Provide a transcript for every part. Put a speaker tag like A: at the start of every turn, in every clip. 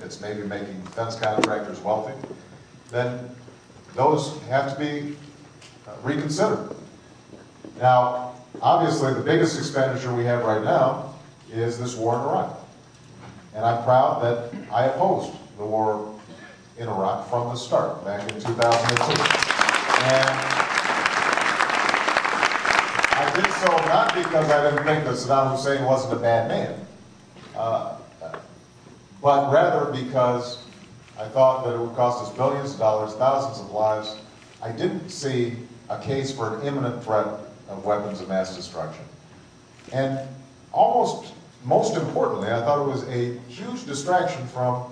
A: that's maybe making defense contractors wealthy, then those have to be reconsidered. Now, obviously, the biggest expenditure we have right now is this war in Iraq. And I'm proud that I opposed the war in Iraq from the start, back in 2002. And I did so not because I didn't think that Saddam Hussein wasn't a bad man, but rather because I thought that it would cost us billions of dollars, thousands of lives. I didn't see a case for an imminent threat of weapons of mass destruction. And most importantly, I thought it was a huge distraction from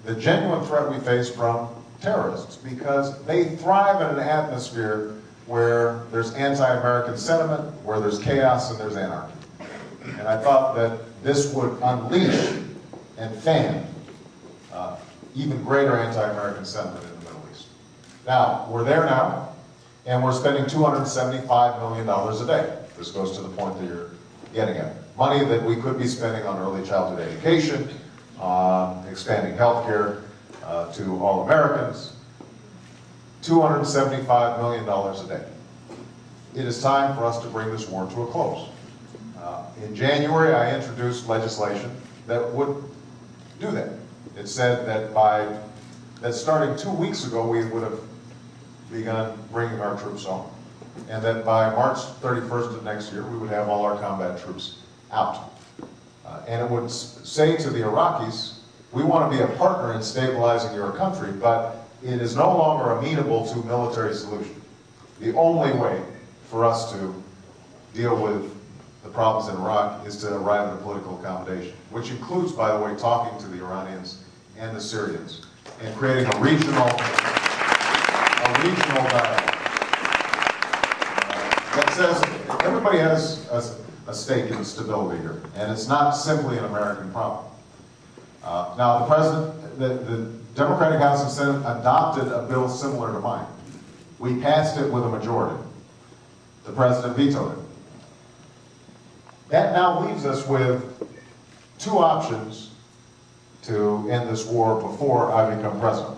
A: the genuine threat we face from terrorists, because they thrive in an atmosphere where there's anti-American sentiment, where there's chaos and there's anarchy. And I thought that this would unleash and fan even greater anti-American sentiment in the Middle East. Now, we're there now, and we're spending $275 million a day. This goes to the point that you're getting at. Money that we could be spending on early childhood education, on expanding healthcare to all Americans. $275 million a day. It is time for us to bring this war to a close. In January, I introduced legislation that would do that. It said that starting 2 weeks ago, we would have begun bringing our troops home, and that by March 31st of next year, we would have all our combat troops out. And it would say to the Iraqis, we want to be a partner in stabilizing your country, but it is no longer amenable to a military solution. The only way for us to deal with the problems in Iraq is to arrive at a political accommodation, which includes, by the way, talking to the Iranians and the Syrians and creating a regional dialogue that says everybody has a stake in the stability here, and it's not simply an American problem. Now, the Democratic House and Senate adopted a bill similar to mine. We passed it with a majority. The president vetoed it. That now leaves us with two options to end this war before I become president.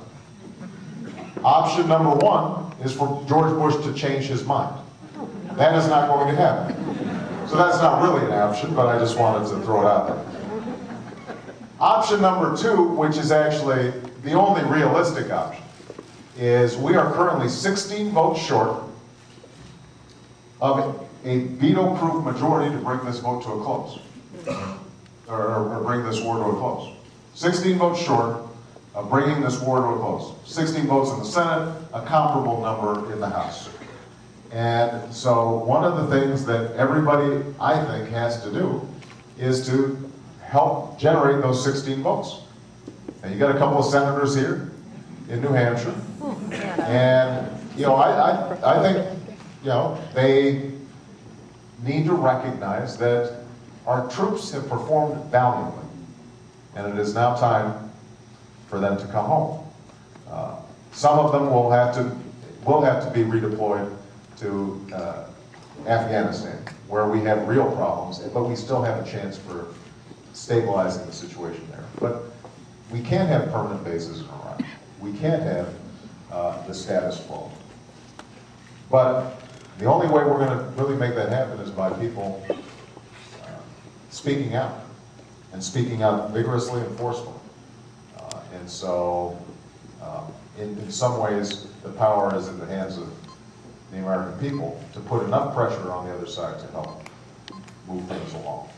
A: Option number one is for George Bush to change his mind. That is not going to happen. So that's not really an option, but I just wanted to throw it out there. Option number two, which is actually the only realistic option, is we are currently 16 votes short of a veto-proof majority to bring this vote to a close, or bring this war to a close. 16 votes short of bringing this war to a close. 16 votes in the Senate, a comparable number in the House. And so one of the things that everybody, I think, has to do is to help generate those 16 votes. And you got a couple of senators here in New Hampshire, and I think they need to recognize that our troops have performed valiantly, and it is now time for them to come home. Some of them will have to be redeployed to Afghanistan, where we have real problems, but we still have a chance for stabilizing the situation there. But we can't have permanent bases in Iraq. We can't have the status quo. But the only way we're going to really make that happen is by people speaking out, and speaking out vigorously and forcefully. And so, in some ways, the power is in the hands of the American people to put enough pressure on the other side to help move things along.